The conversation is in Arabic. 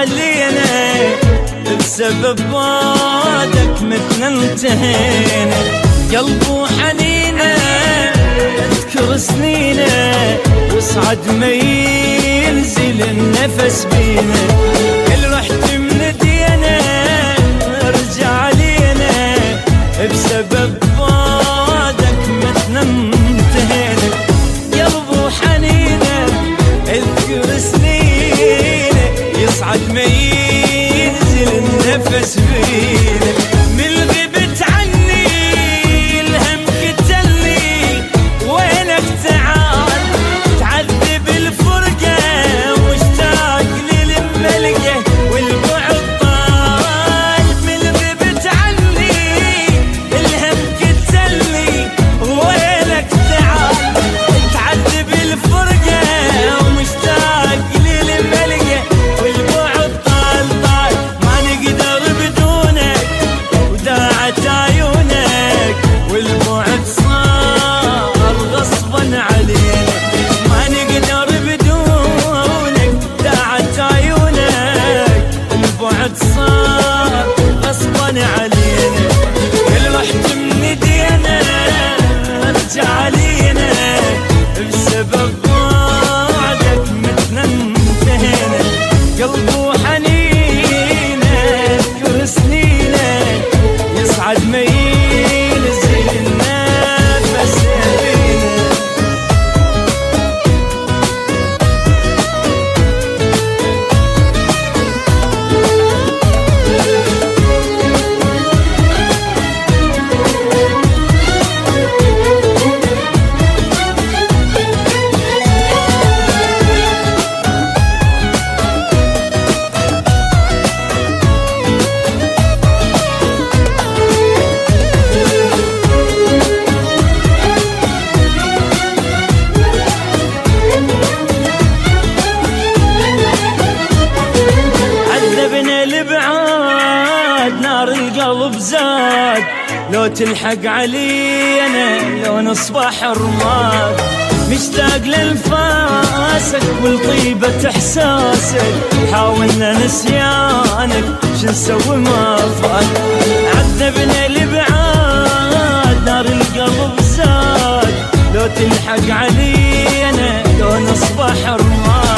علينا بسبب بعدك متنا انتهينا. قلب وحنينه اذكر سنينه واصعد ما ينزل النفس بينا. كل رحت من دينا ارجع علينا بسبب بعدك متنا انتهينا. قلب وحنينه اذكر سنينه يصعد ما ينزل النفس بينا. من غبت عني الهم قتلني وينك تعال تعذب الفرقة مشتاق للملقى والبعد طال. من غبت عني الهم قتلني وينك تعال تعذب الفرقة ومشتاق للملقى والبعد طال طال. ما نقدر بدونك وداعت عيونك والبعد صار غصبا علينا. ما نقدر بدونك داعت عيونك والبعد صار غصبا علينا. كل رحت من دينا ارجع علينا بسبب بعدك متنا انتهينا. قلب وحنينه اذكر سنينه يصعد ما ينزل النفس بينا. عذبنا الابعاد نار القلب زاد لو تلحق علينا لو نصبح رماد. مشتاق لانفاسك ولطيبة احساسك حاولنا نسيانك شنسوي ما فات. عذبنا الابعاد نار القلب زاد لو تلحق علينا لو نصبح رماد.